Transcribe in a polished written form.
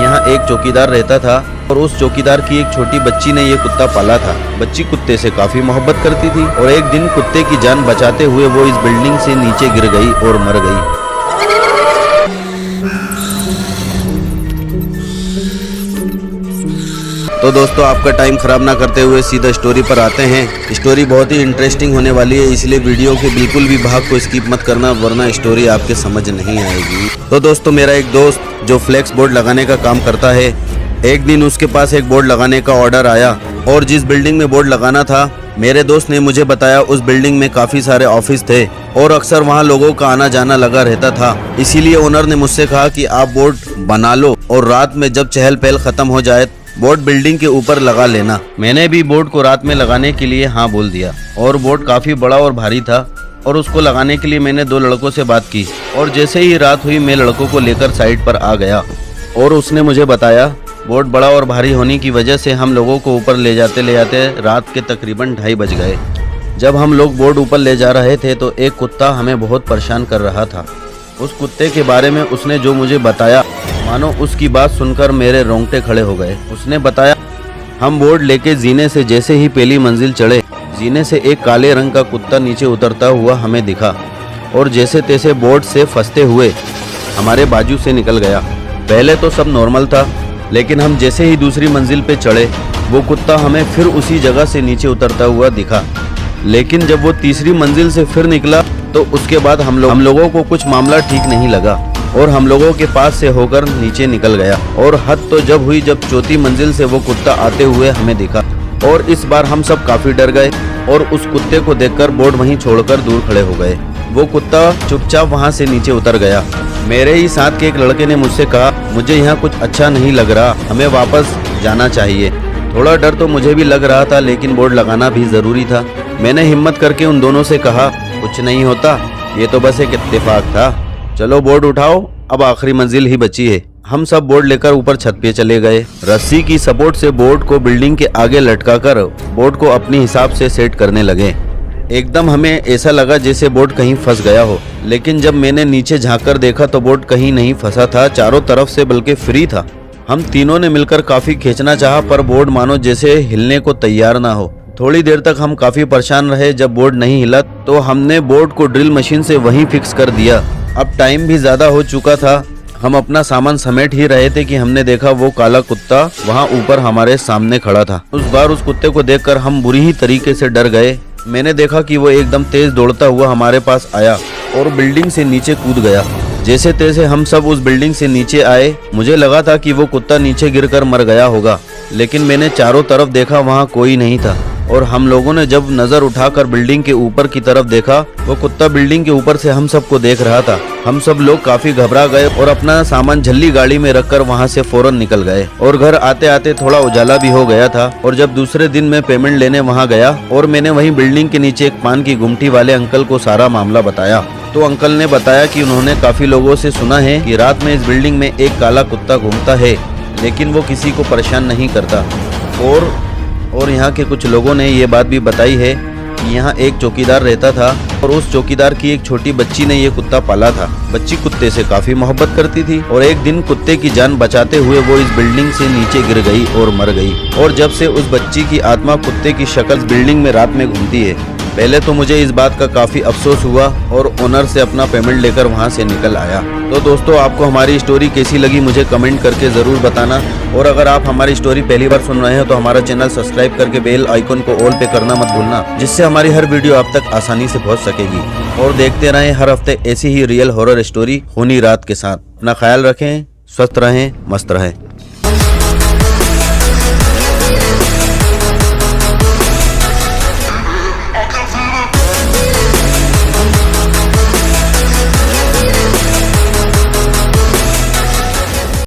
यहाँ एक चौकीदार रहता था और उस चौकीदार की एक छोटी बच्ची ने ये कुत्ता पाला था। बच्ची कुत्ते से काफी मोहब्बत करती थी और एक दिन कुत्ते की जान बचाते हुए वो इस बिल्डिंग से नीचे गिर गई और मर गई। तो दोस्तों, आपका टाइम खराब ना करते हुए सीधा स्टोरी पर आते हैं। स्टोरी बहुत ही इंटरेस्टिंग होने वाली है, इसलिए वीडियो के बिल्कुल भी भाग को स्किप मत करना, वरना स्टोरी आपके समझ नहीं आएगी। तो दोस्तों, मेरा एक दोस्त जो फ्लेक्स बोर्ड लगाने का काम करता है, एक दिन उसके पास एक बोर्ड लगाने का ऑर्डर आया और जिस बिल्डिंग में बोर्ड लगाना था, मेरे दोस्त ने मुझे बताया उस बिल्डिंग में काफी सारे ऑफिस थे और अक्सर वहाँ लोगों का आना जाना लगा रहता था। इसीलिए ओनर ने मुझसे कहा कि आप बोर्ड बना लो और रात में जब चहल पहल खत्म हो जाए बोर्ड बिल्डिंग के ऊपर लगा लेना। मैंने भी बोर्ड को रात में लगाने के लिए हाँ बोल दिया और बोर्ड काफी बड़ा और भारी था और उसको लगाने के लिए मैंने 2 लड़कों से बात की और जैसे ही रात हुई मैं लड़कों को लेकर साइड पर आ गया और उसने मुझे बताया बोर्ड बड़ा और भारी होने की वजह से हम लोगों को ऊपर ले जाते रात के तकरीबन 2:30 बज गए। जब हम लोग बोर्ड ऊपर ले जा रहे थे तो एक कुत्ता हमें बहुत परेशान कर रहा था। उस कुत्ते के बारे में उसने जो मुझे बताया, मानो उसकी बात सुनकर मेरे रोंगटे खड़े हो गए। उसने बताया हम बोर्ड लेके जीने से जैसे ही पहली मंजिल चढ़े, जीने से एक काले रंग का कुत्ता नीचे उतरता हुआ हमें दिखा और जैसे तैसे बोर्ड से फंसते हुए हमारे बाजू से निकल गया। पहले तो सब नॉर्मल था, लेकिन हम जैसे ही दूसरी मंजिल पे चढ़े वो कुत्ता हमें फिर उसी जगह से नीचे उतरता हुआ दिखा। लेकिन जब वो तीसरी मंजिल से फिर निकला तो उसके बाद हम लोगों को कुछ मामला ठीक नहीं लगा और हम लोगों के पास से होकर नीचे निकल गया। और हद तो जब हुई जब चौथी मंजिल से वो कुत्ता आते हुए हमें दिखा और इस बार हम सब काफी डर गए और उस कुत्ते को देखकर बोर्ड वहीं छोड़कर दूर खड़े हो गए। वो कुत्ता चुपचाप वहां से नीचे उतर गया। मेरे ही साथ के एक लड़के ने मुझसे कहा मुझे यहाँ कुछ अच्छा नहीं लग रहा, हमें वापस जाना चाहिए। थोड़ा डर तो मुझे भी लग रहा था, लेकिन बोर्ड लगाना भी जरूरी था। मैंने हिम्मत करके उन दोनों से कहा कुछ नहीं होता, ये तो बस एक इत्तेफाक था, चलो बोर्ड उठाओ, अब आखिरी मंजिल ही बची है। हम सब बोर्ड लेकर ऊपर छत पे चले गए। रस्सी की सपोर्ट से बोर्ड को बिल्डिंग के आगे लटकाकर बोर्ड को अपने हिसाब से सेट करने लगे। एकदम हमें ऐसा लगा जैसे बोर्ड कहीं फंस गया हो, लेकिन जब मैंने नीचे झांककर देखा तो बोर्ड कहीं नहीं फंसा था, चारों तरफ से बल्कि फ्री था। हम तीनों ने मिलकर काफी खींचना चाहा पर बोर्ड मानो जैसे हिलने को तैयार ना हो। थोड़ी देर तक हम काफी परेशान रहे। जब बोर्ड नहीं हिला तो हमने बोर्ड को ड्रिल मशीन से वहीं फिक्स कर दिया। अब टाइम भी ज्यादा हो चुका था, हम अपना सामान समेट ही रहे थे कि हमने देखा वो काला कुत्ता वहाँ ऊपर हमारे सामने खड़ा था। उस बार उस कुत्ते को देखकर हम बुरी ही तरीके से डर गए। मैंने देखा कि वो एकदम तेज दौड़ता हुआ हमारे पास आया और बिल्डिंग से नीचे कूद गया। जैसे तैसे हम सब उस बिल्डिंग से नीचे आए। मुझे लगा था कि वो कुत्ता नीचे गिरकर मर गया होगा, लेकिन मैंने चारों तरफ देखा, वहाँ कोई नहीं था। और हम लोगों ने जब नजर उठाकर बिल्डिंग के ऊपर की तरफ देखा, वो कुत्ता बिल्डिंग के ऊपर से हम सबको देख रहा था। हम सब लोग काफी घबरा गए और अपना सामान झल्ली गाड़ी में रखकर वहाँ से फौरन निकल गए। और घर आते आते थोड़ा उजाला भी हो गया था। और जब दूसरे दिन मैं पेमेंट लेने वहाँ गया और मैंने वहीं बिल्डिंग के नीचे एक पान की गुमटी वाले अंकल को सारा मामला बताया, तो अंकल ने बताया कि उन्होंने काफी लोगों से सुना है कि रात में इस बिल्डिंग में एक काला कुत्ता घूमता है, लेकिन वो किसी को परेशान नहीं करता। और यहाँ के कुछ लोगों ने ये बात भी बताई है कि यहाँ एक चौकीदार रहता था और उस चौकीदार की एक छोटी बच्ची ने ये कुत्ता पाला था। बच्ची कुत्ते से काफी मोहब्बत करती थी और एक दिन कुत्ते की जान बचाते हुए वो इस बिल्डिंग से नीचे गिर गई और मर गई। और जब से उस बच्ची की आत्मा कुत्ते की शक्ल बिल्डिंग में रात में घूमती है। पहले तो मुझे इस बात का काफी अफसोस हुआ और ओनर से अपना पेमेंट लेकर वहां से निकल आया। तो दोस्तों, आपको हमारी स्टोरी कैसी लगी मुझे कमेंट करके जरूर बताना। और अगर आप हमारी स्टोरी पहली बार सुन रहे हो तो हमारा चैनल सब्सक्राइब करके बेल आइकन को ऑल पे करना मत भूलना, जिससे हमारी हर वीडियो आप तक आसानी से पहुंच सकेगी। और देखते रहें हर हफ्ते ऐसी ही रियल हॉरर स्टोरी खूनी रात के साथ। अपना ख्याल रखें, स्वस्थ रहें, मस्त रहें।